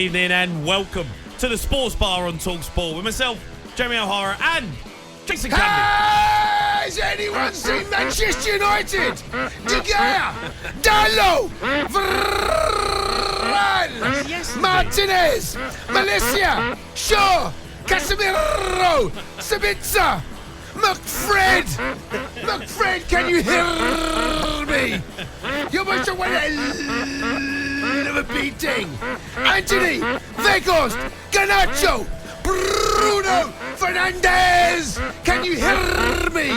evening and welcome to the Sports Bar on talkSPORT with myself, Jamie O'Hara, and Jason Cundy. Has anyone seen Manchester United? De Gea, Dalot, Varane, Martinez, Malaysia, Shaw, Casemiro, Sabitzer, McFred, can you hear me? You must have won a beating. Anthony, Vegas, Garnacho, Bruno Fernandes, can you hear me?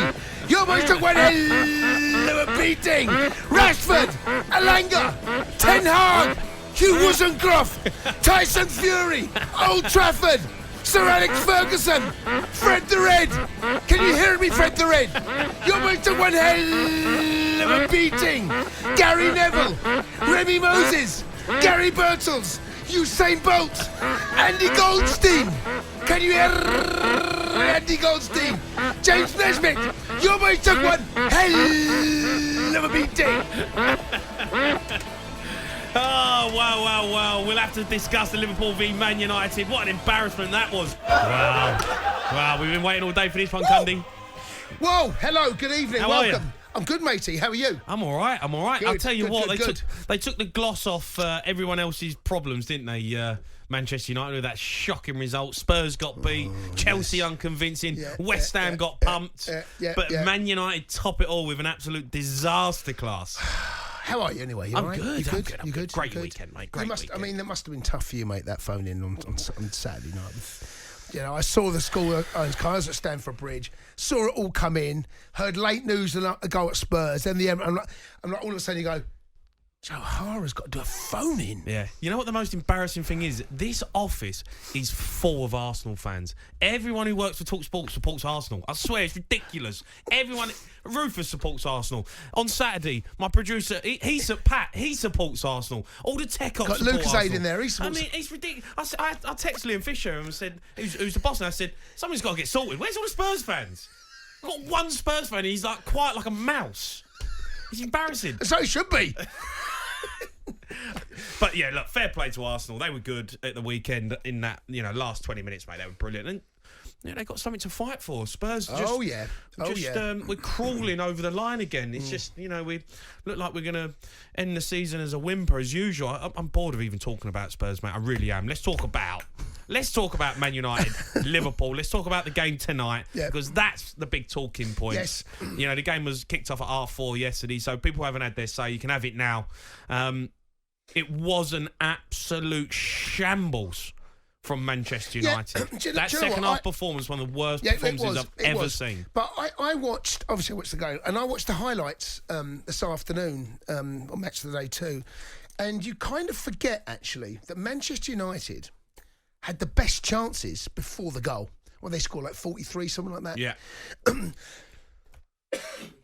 You must have won a beating. Rashford, Alanga, Ten Hag, Hugh Wozencroft, Tyson Fury, Old Trafford, Sir Alex Ferguson, Fred the Red. Can you hear me, Fred the Red? You must have one hell of a beating. Gary Neville, Remy Moses, Gary Birtles, Usain Bolt, Andy Goldstein. Can you hear Andy Goldstein? James Nesbitt, you must have one hell of a beating. Oh, wow. We'll have to discuss the Liverpool v Man United. What an embarrassment that was. Wow, we've been waiting all day for this one, Cundy. Whoa, hello, good evening, How welcome. are you? I'm good, matey. How are you? I'm all right. Good, I'll tell you good, what, good, they took the gloss off everyone else's problems, didn't they? Manchester United with that shocking result. Spurs got beat. Chelsea unconvincing. West Ham got pumped. But Man United top it all with an absolute disaster class. How are you anyway? I'm right? good. You good? Great weekend, mate. I mean, that must have been tough for you, mate, that phone in on Saturday night. You know, I saw the school cars at Stamford Bridge, saw it all come in, heard late news and a goal at Spurs. Then I'm like, all of a sudden you go, Joe Hara's got to do a phone in. Yeah. You know what the most embarrassing thing is? This office is full of Arsenal fans. Everyone who works for talkSPORT supports Arsenal. I swear, it's ridiculous. Everyone... Rufus supports Arsenal. On Saturday, my producer, he supports Arsenal. All the tech ops got Lucas Arsenal. Aid in there. He supports. I mean, it's ridiculous. I texted Liam Fisher and said, who's the boss? And I said, something's got to get sorted. Where's all the Spurs fans? I've got one Spurs fan and he's like quiet like a mouse. It's embarrassing. So it should be. But yeah, look, fair play to Arsenal. They were good at the weekend in that, last 20 minutes, mate. They were brilliant. And they got something to fight for. Spurs just... we're crawling over the line again. It's just, we look like we're going to end the season as a whimper as usual. I'm bored of even talking about Spurs, mate. I really am. Let's talk about Man United, Liverpool. Let's talk about the game tonight because that's the big talking point. Yes. The game was kicked off at 4:30 yesterday, so people haven't had their say. You can have it now. It was an absolute shambles from Manchester United. That second half performance, one of the worst performances I've ever seen. But I watched the game, and I watched the highlights this afternoon on Match of the Day too, and you kind of forget actually that Manchester United had the best chances before the goal. Well, they scored like 43, something like that. Yeah.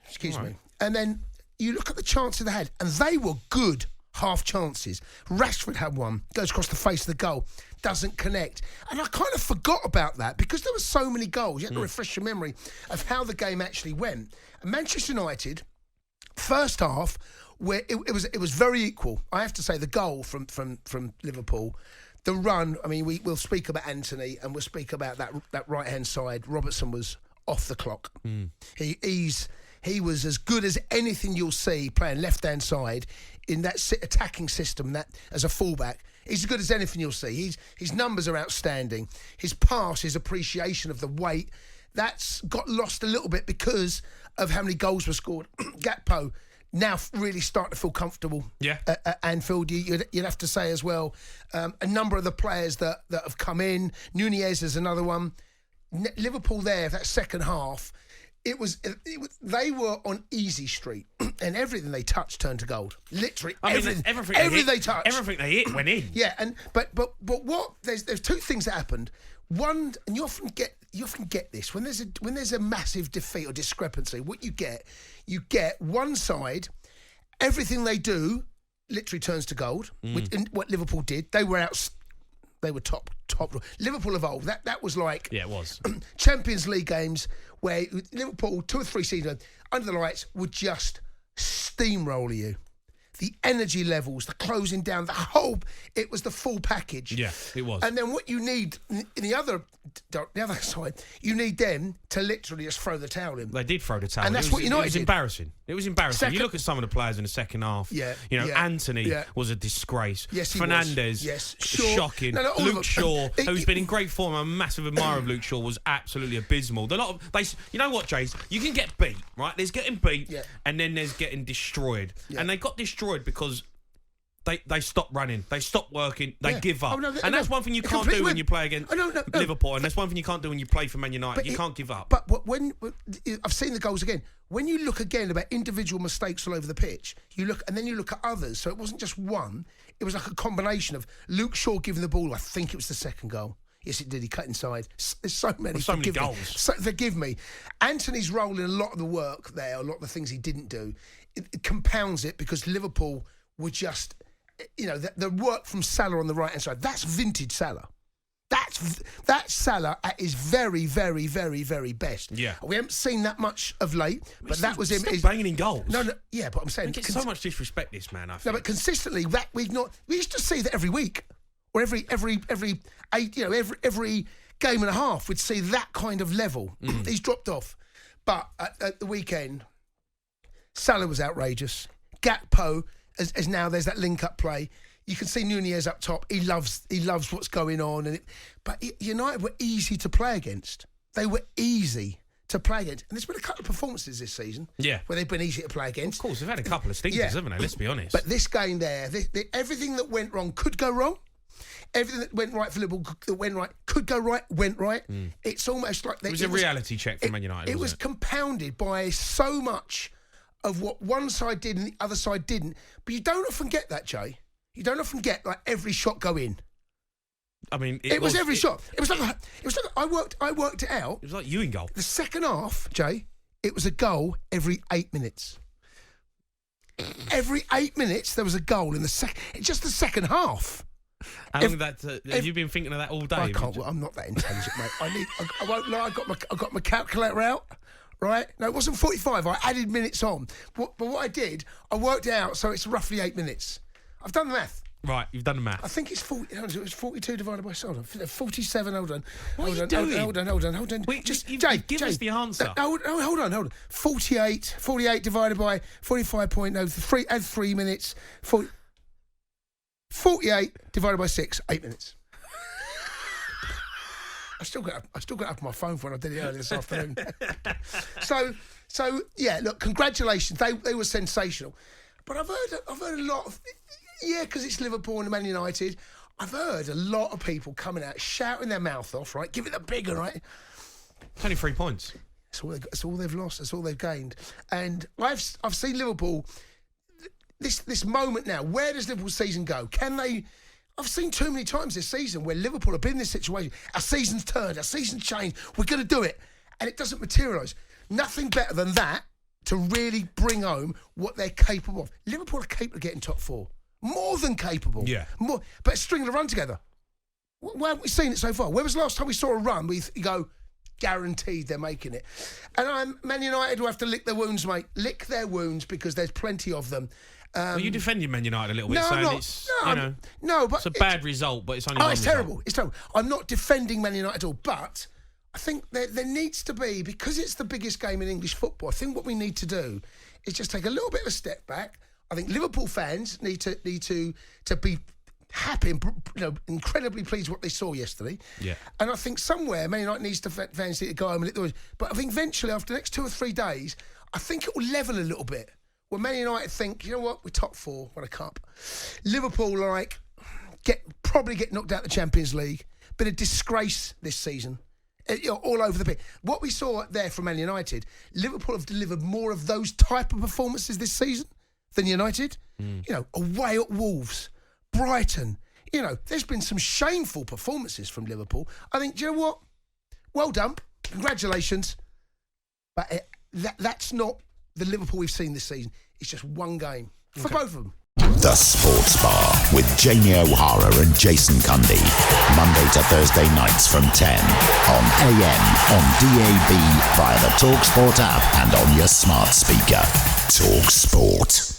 Excuse me. And then you look at the chances they had, and they were good half chances. Rashford had one, goes across the face of the goal, doesn't connect. And I kind of forgot about that because there were so many goals. You have to refresh your memory of how the game actually went. And Manchester United, first half, where it was very equal. I have to say the goal from Liverpool, the run, I mean, we'll speak about Anthony and we'll speak about that right-hand side. Robertson was off the clock. He was as good as anything you'll see playing left-hand side in that attacking system, that as a fullback. He's as good as anything you'll see. His numbers are outstanding. His pass, his appreciation of the weight, that's got lost a little bit because of how many goals were scored. Gakpo now really starting to feel comfortable at Anfield. You'd have to say as well, a number of the players that have come in. Nunez is another one. Liverpool there, that second half, they were on easy street, and everything they touched turned to gold. Literally, everything they touched, everything they hit went in. Yeah, but what? There's two things that happened. One, and you often get this when there's a massive defeat or discrepancy. What you get one side, everything they do literally turns to gold. Which, what Liverpool did, they were top. Liverpool of old. That was like it was Champions League games where Liverpool 2 or 3 seasons under the lights would just steamroller you. the energy levels, the closing down, it was the full package. Yeah, it was. And then what you need in the other side, you need them to literally just throw the towel in. They did throw the towel in. And that's what United did. It was embarrassing. It was embarrassing. You look at some of the players in the second half. Yeah. Anthony was a disgrace. Yes, he Fernandes, was. Yes, shocking. Luke Shaw, who's been in great form. I'm a massive admirer of Luke Shaw, was absolutely abysmal. You know what, Jace? You can get beat, right? There's getting beat, and then there's getting destroyed. Yeah. And they got destroyed because they stopped running, they stopped working, they give up. And that's one thing you can't do when you play against Liverpool, and that's one thing you can't do when you play for Man United. You can't give up. But when I've seen the goals again, when you look again about individual mistakes all over the pitch, you look at others. So it wasn't just one; it was like a combination of Luke Shaw giving the ball. I think it was the second goal. Yes, it did. He cut inside. There's so many goals. Forgive me. Anthony's role in a lot of the work there, a lot of the things he didn't do, it compounds it because Liverpool were just, the work from Salah on the right hand side. That's vintage Salah. That's Salah at his very, very, very, very best. Yeah, we haven't seen that much of late, but that was him. He's banging in goals. No, yeah, but I'm saying he gets so much disrespect. This man, I think. No, but consistently, we used to see that every week. Or every game and a half, we'd see that kind of level. He's dropped off. But at the weekend, Salah was outrageous. Gakpo, as now there's that link-up play. You can see Nunez up top. He loves what's going on. But United were easy to play against. They were easy to play against. And there's been a couple of performances this season where they've been easy to play against. Of course, they've had a couple of stinkers, haven't they? Let's be honest. But this game there, everything that went wrong could go wrong. Everything that went right for Liverpool could go right, went right. It's almost like... It was a reality check for Man United, It was compounded by so much of what one side did and the other side didn't. But you don't often get that, Jay. You don't often get, like, every shot go in. I mean... It was every shot. It was like I worked it out. It was like you in goal. The second half, Jay, it was a goal every 8 minutes. Every 8 minutes, there was a goal in the second half. How long have you been thinking of that all day? I can't. I'm not that intelligent, mate. I won't lie. I got my calculator out. Right? No, it wasn't 45. I added minutes on. But what I did, I worked it out, so it's roughly 8 minutes. I've done the math. Right, you've done the math. I think it's 40. It was 42 divided by 47. Hold on. What are you doing? Hold on. Wait, Jay, give us the answer. Hold on. 48 divided by 45.03. Add 3 minutes. 48 divided by 6, 8 minutes. I still got up on my phone for when I did it earlier this afternoon. So yeah, look, congratulations. They were sensational. But I've heard a lot of, because it's Liverpool and Man United, I've heard a lot of people coming out shouting their mouth off, right? Give it the bigger, right? It's only 3 points. That's all they've lost. That's all they've gained. And I've seen Liverpool. This moment now, where does Liverpool's season go? I've seen too many times this season where Liverpool have been in this situation. Our season's turned, our season's changed, we're going to do it. And it doesn't materialise. Nothing better than that to really bring home what they're capable of. Liverpool are capable of getting top four. More than capable. Yeah. More, but stringing a run together. Where haven't we seen it so far? When was the last time we saw a run where you go, guaranteed they're making it? And Man United will have to lick their wounds, mate. Lick their wounds because there's plenty of them. Well, you defended Man United a little bit, it's a bad result, but it's only one it's result. Terrible. It's terrible. I'm not defending Man United at all, but I think there needs to be, because it's the biggest game in English football, I think what we need to do is just take a little bit of a step back. I think Liverpool fans need to be happy and incredibly pleased with what they saw yesterday. Yeah. And I think somewhere Man United needs to fans need to go home and lick the wounds. But I think eventually, after the next 2 or 3 days, I think it will level a little bit. When Man United think, you know what, we're top 4, won a cup. Liverpool probably get knocked out of the Champions League. Been a disgrace this season, all over the pitch. What we saw there from Man United, Liverpool have delivered more of those type of performances this season than United. Away at Wolves, Brighton. There's been some shameful performances from Liverpool. I think, do you know what? Well done, congratulations. But that's not the Liverpool we've seen this season. It's just one game for both of them. The Sports Bar with Jamie O'Hara and Jason Cundy. Monday to Thursday nights from 10 on AM, on DAB, via the talkSPORT app and on your smart speaker. talkSPORT.